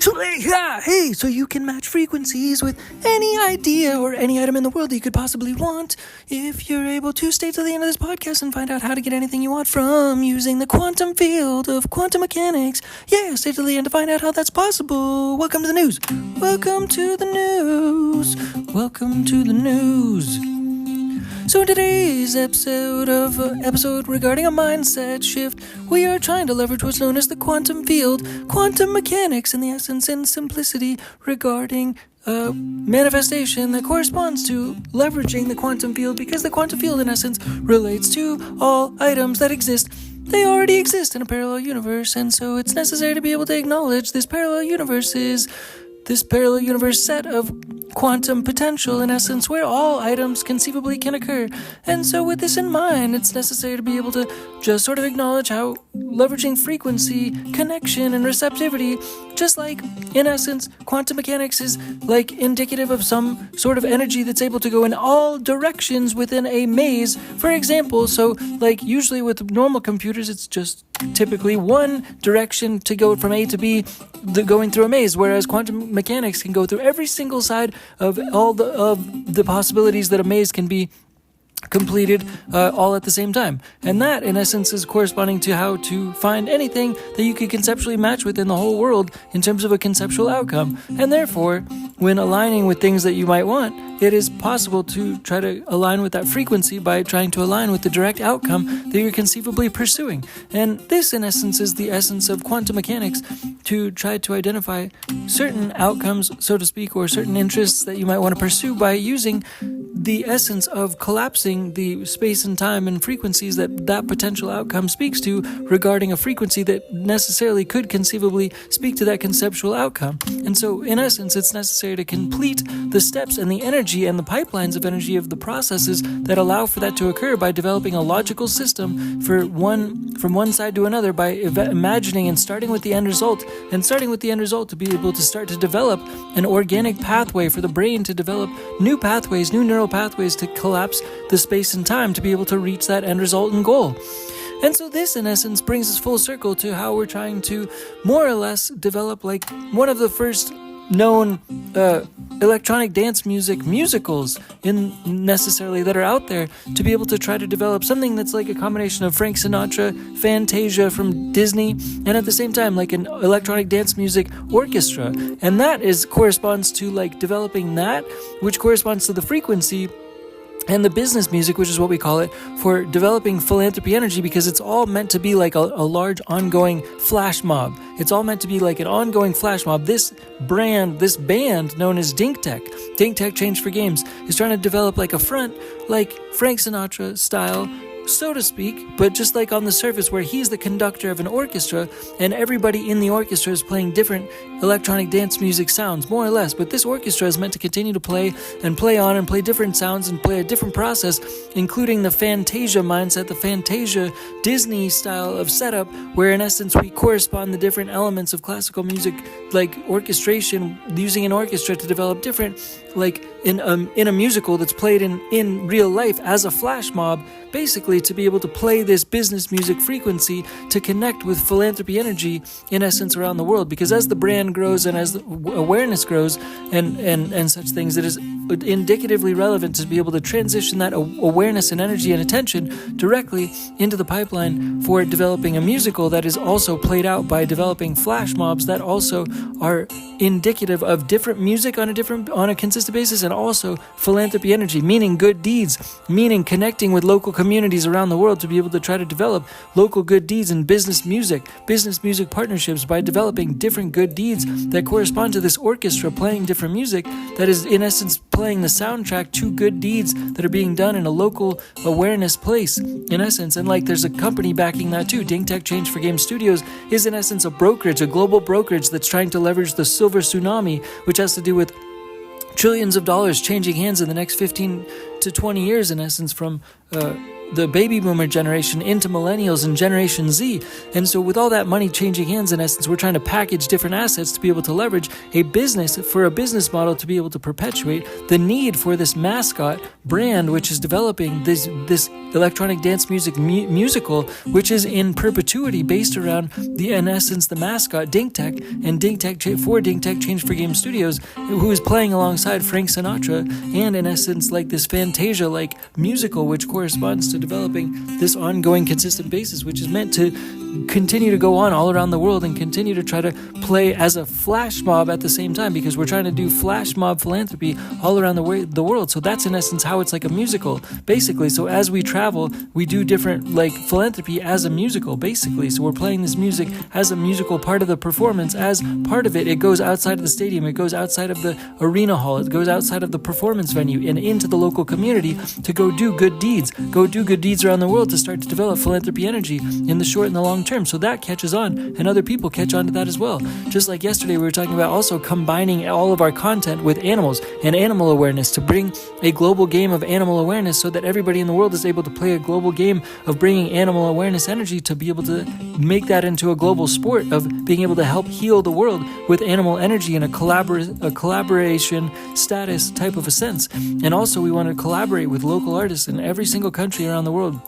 Hey, so you can match frequencies with any idea or any item in the world that you could possibly want. If you're able to stay till the end of this podcast and find out how to get anything you want from using the quantum field of quantum mechanics. Yeah, stay till the end to find out how that's possible. Welcome to the news. Welcome to the news. Welcome to the news. So in today's episode regarding a mindset shift, we are trying to leverage what's known as the quantum field, quantum mechanics in the essence and simplicity regarding manifestation that corresponds to leveraging the quantum field, because the quantum field in essence relates to all items that exist. They already exist in a parallel universe, and so it's necessary to be able to acknowledge this parallel universe set of quantum potential, in essence, where all items conceivably can occur. And so with this in mind, it's necessary to be able to just sort of acknowledge how leveraging frequency, connection, and receptivity, just like, in essence, quantum mechanics is like indicative of some sort of energy that's able to go in all directions within a maze. For example, so like usually with normal computers, it's just typically one direction to go from A to B, going through a maze, whereas quantum mechanics can go through every single side of all the possibilities that a maze can be completed all at the same time. And that, in essence, is corresponding to how to find anything that you could conceptually match within the whole world in terms of a conceptual outcome. And therefore, when aligning with things that you might want, it is possible to try to align with that frequency by trying to align with the direct outcome that you're conceivably pursuing. And this, in essence, is the essence of quantum mechanics, to try to identify certain outcomes, so to speak, or certain interests that you might want to pursue by using the essence of collapsing the space and time and frequencies that potential outcome speaks to regarding a frequency that necessarily could conceivably speak to that conceptual outcome. And so, in essence, it's necessary to complete the steps and the energy and the pipelines of energy of the processes that allow for that to occur by developing a logical system from one side to another, by imagining and starting with the end result, to be able to start to develop an organic pathway for the brain to develop new pathways, new neural pathways to collapse the space and time to be able to reach that end result and goal. And so this, in essence, brings us full circle to how we're trying to more or less develop like one of the first known electronic dance musicals that are out there, to be able to try to develop something that's like a combination of Frank Sinatra Fantasia from Disney, and at the same time like an electronic dance music orchestra. And that corresponds to like developing that, which corresponds to the frequency, and the business music, which is what we call it, for developing philanthropy energy, because it's all meant to be like a large ongoing flash mob. It's all meant to be like an ongoing flash mob. This band known as Dink Tech Change for Games, is trying to develop like a front, like Frank Sinatra style, so to speak, but just like on the surface, where he's the conductor of an orchestra and everybody in the orchestra is playing different electronic dance music sounds, more or less. But this orchestra is meant to continue to play and play on and play different sounds and play a different process, including the Fantasia mindset, the Fantasia Disney style of setup, where in essence we correspond the different elements of classical music, like orchestration, using an orchestra to develop different, like in a musical that's played in real life as a flash mob, basically to be able to play this business music frequency to connect with philanthropy energy, in essence, around the world. Because as the brand grows and as the awareness grows and such things, it is indicatively relevant to be able to transition that awareness and energy and attention directly into the pipeline for developing a musical that is also played out by developing flash mobs that also are indicative of different music on a consistent basis, and also philanthropy energy, meaning good deeds, meaning connecting with local communities around the world to be able to try to develop local good deeds and business music partnerships by developing different good deeds that correspond to this orchestra playing different music that is in essence playing the soundtrack to good deeds that are being done in a local awareness place, in essence. And like there's a company backing that too. Dink Tech Change for Game Studios is in essence a global brokerage that's trying to leverage the silver tsunami, which has to do with trillions of dollars changing hands in the next 15 to 20 years, in essence, from the baby boomer generation into millennials and Generation Z. And so with all that money changing hands, in essence, we're trying to package different assets to be able to leverage a business model to be able to perpetuate the need for this mascot brand, which is developing this electronic dance musical, which is in perpetuity based around in essence, the mascot Dink Tech, and Dink Tech Change for Game Studios, who is playing alongside Frank Sinatra, and in essence, like this Fantasia-like musical, which corresponds to developing this ongoing consistent basis, which is meant to continue to go on all around the world and continue to try to play as a flash mob at the same time, because we're trying to do flash mob philanthropy all around the world. So that's in essence how it's like a musical, basically. So as we travel, we do different like philanthropy as a musical, basically. So we're playing this music as a musical part of the performance. As part of it, it goes outside of the stadium, it goes outside of the arena hall, it goes outside of the performance venue and into the local community to go do good deeds around the world, to start to develop philanthropy energy in the short and the long term. So that catches on, and other people catch on to that as well. Just like yesterday, we were talking about also combining all of our content with animals and animal awareness to bring a global game of animal awareness, so that everybody in the world is able to play a global game of bringing animal awareness energy, to be able to make that into a global sport of being able to help heal the world with animal energy in a collaboration status type of a sense. And also we want to collaborate with local artists in every single country around the world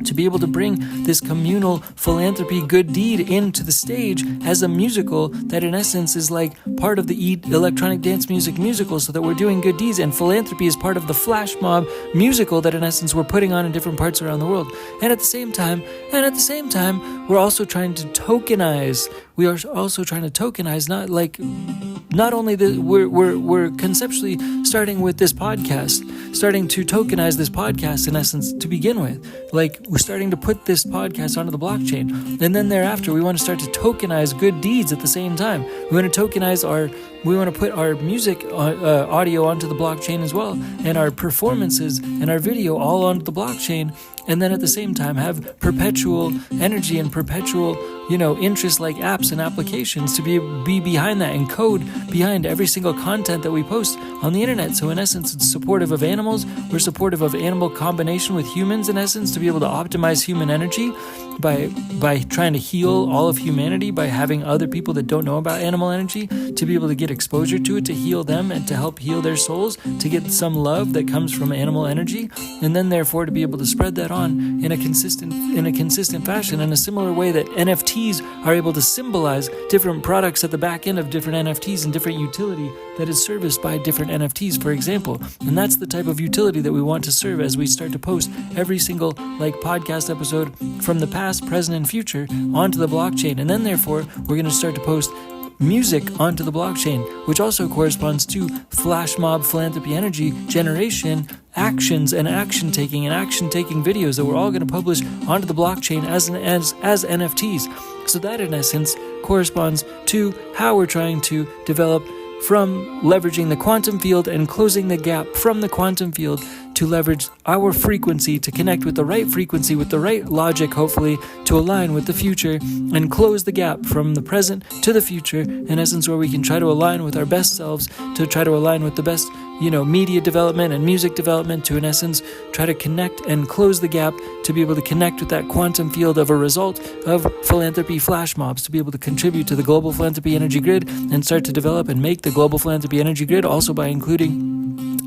to be able to bring this communal philanthropy good deed into the stage as a musical that in essence is like part of the electronic dance musical, so that we're doing good deeds, and philanthropy is part of the flash mob musical that in essence we're putting on in different parts around the world. And at the same time, we're also trying to tokenize. We are also trying to tokenize, not only we're conceptually starting with this podcast, starting to tokenize this podcast in essence to begin with. Like, we're starting to put this podcast onto the blockchain, and then thereafter we want to start to tokenize good deeds at the same time. We want to put our music audio onto the blockchain as well, and our performances and our video all onto the blockchain, and then at the same time have perpetual energy and perpetual interest like apps and applications to be behind that, and code behind every single content that we post on the internet. So in essence, it's supportive of animals. We're supportive of animal combination with humans, in essence, to be able to optimize human energy by trying to heal all of humanity, by having other people that don't know about animal energy to be able to get exposure to it, to heal them and to help heal their souls, to get some love that comes from animal energy, and then therefore to be able to spread that on in a consistent fashion, in a similar way that NFTs are able to symbolize different products at the back end of different NFTs and different utility that is serviced by different NFTs, for example. And that's the type of utility that we want to serve as we start to post every single podcast episode from the past, present, and future onto the blockchain. And then therefore we're going to start to post music onto the blockchain, which also corresponds to flash mob philanthropy energy generation, actions and action taking videos that we're all going to publish onto the blockchain as NFTs. So that in essence corresponds to how we're trying to develop from leveraging the quantum field and closing the gap from the quantum field to leverage our frequency, to connect with the right frequency, with the right logic, hopefully, to align with the future and close the gap from the present to the future, in essence, where we can try to align with our best selves, to try to align with the best, media development and music development, to, in essence, try to connect and close the gap to be able to connect with that quantum field of a result of philanthropy flash mobs, to be able to contribute to the global philanthropy energy grid and start to develop and make the global philanthropy energy grid, also by including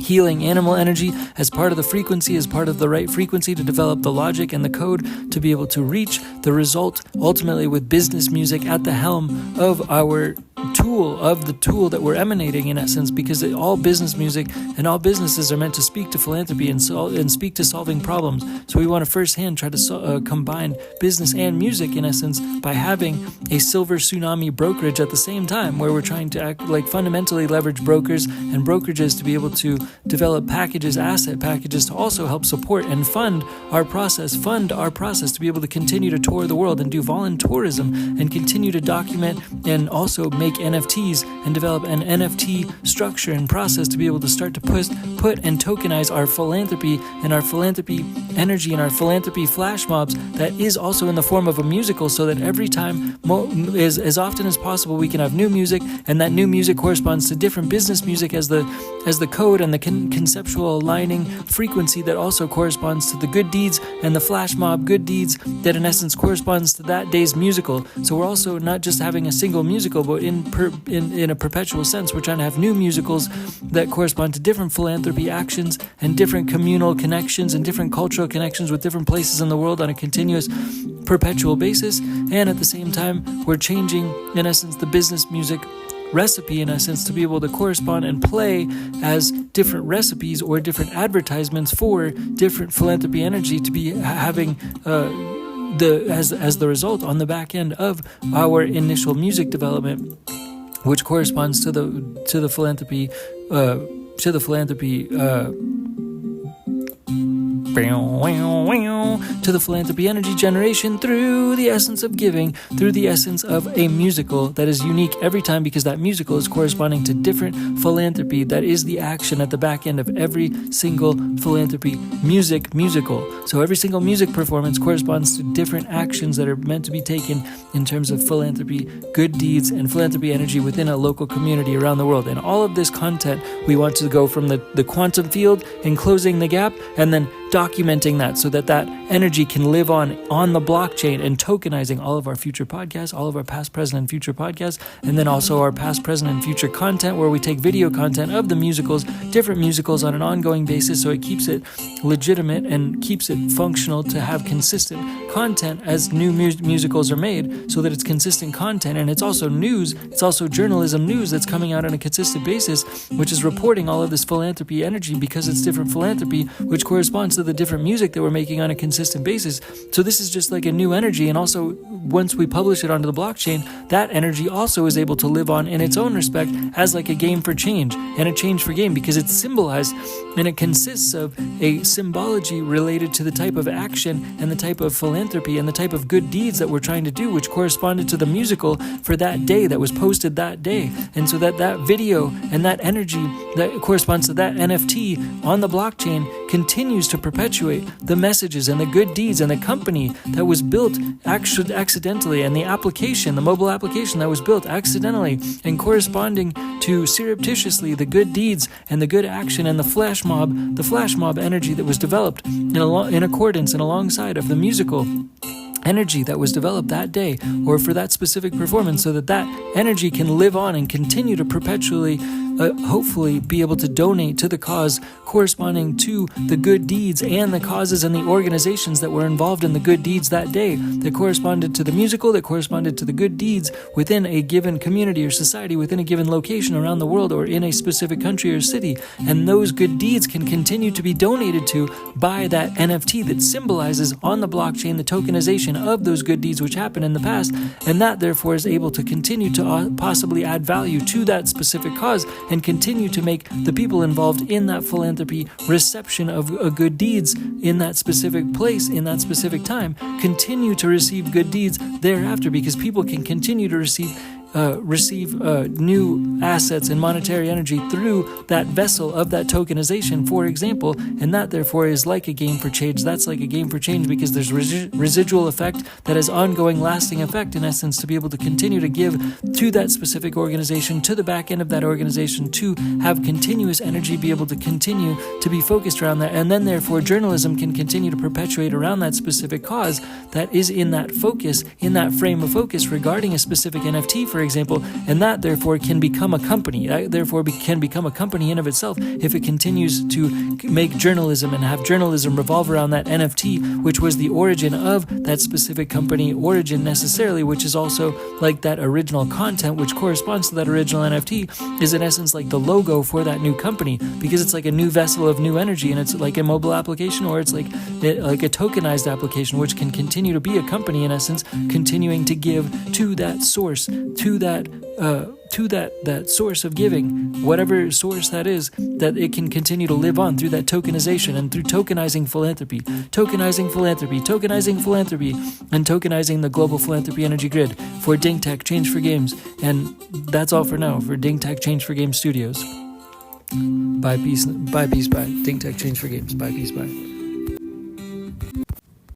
healing animal energy as part of the frequency, as part of the right frequency, to develop the logic and the code to be able to reach the result ultimately with business music at the helm of our tool that we're emanating, in essence, because all business music and all businesses are meant to speak to philanthropy and speak to solving problems. So we want to firsthand try to combine business and music, in essence, by having a silver tsunami brokerage at the same time, where we're trying to fundamentally leverage brokers and brokerages to be able to develop asset packages to also help support and fund our process to be able to continue to tour the world and do voluntourism and continue to document and also make make NFTs and develop an NFT structure and process to be able to start to put and tokenize our philanthropy and our philanthropy energy and our philanthropy flash mobs that is also in the form of a musical, so that every time, as often as possible, we can have new music, and that new music corresponds to different business music as the code and the conceptual aligning frequency that also corresponds to the good deeds and the flash mob good deeds that in essence corresponds to that day's musical. So we're also not just having a single musical, but in a perpetual sense, we're trying to have new musicals that correspond to different philanthropy actions and different communal connections and different cultural connections with different places in the world on a continuous perpetual basis. And at the same time, we're changing in essence the business music recipe in essence to be able to correspond and play as different recipes or different advertisements for different philanthropy energy to be having as the result on the back end of our initial music development, which corresponds to the philanthropy energy generation through the essence of giving, through the essence of a musical that is unique every time, because that musical is corresponding to different philanthropy that is the action at the back end of every single philanthropy musical. So every single music performance corresponds to different actions that are meant to be taken in terms of philanthropy, good deeds, and philanthropy energy within a local community around the world. And all of this content, we want to go from the quantum field and closing the gap, and then documenting that so that energy can live on the blockchain, and tokenizing all of our future podcasts, all of our past, present, and future podcasts, and then also our past, present, and future content where we take video content of the musicals, different musicals on an ongoing basis, so it keeps it legitimate and keeps it functional to have consistent content as new musicals are made, so that it's consistent content. And it's also news, it's also journalism news that's coming out on a consistent basis, which is reporting all of this philanthropy energy, because it's different philanthropy which corresponds to the different music that we're making on a consistent basis. So this is just like a new energy, and also once we publish it onto the blockchain, that energy also is able to live on in its own respect as like a game for change and a change for game, because it's symbolized and it consists of a symbology related to the type of action and the type of philanthropy and the type of good deeds that we're trying to do, which corresponded to the musical for that day that was posted that day. And so that video and that energy that corresponds to that NFT on the blockchain continues to perpetuate the messages and the good deeds and the company that was built accidentally, and the application, the mobile application that was built accidentally and corresponding to surreptitiously the good deeds and the good action and the flash mob energy that was developed in accordance and alongside of the musical energy that was developed that day or for that specific performance, so that energy can live on and continue to perpetually hopefully be able to donate to the cause corresponding to the good deeds and the causes and the organizations that were involved in the good deeds that day, that corresponded to the musical, that corresponded to the good deeds within a given community or society, within a given location around the world or in a specific country or city. And those good deeds can continue to be donated to by that NFT that symbolizes on the blockchain the tokenization of those good deeds which happened in the past, and that therefore is able to continue to possibly add value to that specific cause and continue to make the people involved in that philanthropy reception of good deeds in that specific place, in that specific time, continue to receive good deeds thereafter, because people can continue to receive new assets and monetary energy through that vessel of that tokenization, for example, and that therefore is like a game for change. That's like a game for change because there's residual effect that has ongoing lasting effect, in essence, to be able to continue to give to that specific organization, to the back end of that organization, to have continuous energy be able to continue to be focused around that. And then therefore journalism can continue to perpetuate around that specific cause that is in that focus, in that frame of focus regarding a specific NFT, for example, and that therefore can become a company. That therefore can become a company in of itself if it continues to make journalism and have journalism revolve around that NFT, which was the origin of that specific company origin necessarily, which is also like that original content which corresponds to that original NFT, is in essence like the logo for that new company, because it's like a new vessel of new energy, and it's like a mobile application, or it's like a tokenized application which can continue to be a company, in essence, continuing to give to that source, to to that source of giving, whatever source that is, that it can continue to live on through that tokenization and through tokenizing philanthropy, and tokenizing the global philanthropy energy grid for Ding Tech Change for Games. And that's all for now for Ding Tech Change for Games Studios. Bye, peace, bye. Ding Tech Change for Games. Bye, peace, bye.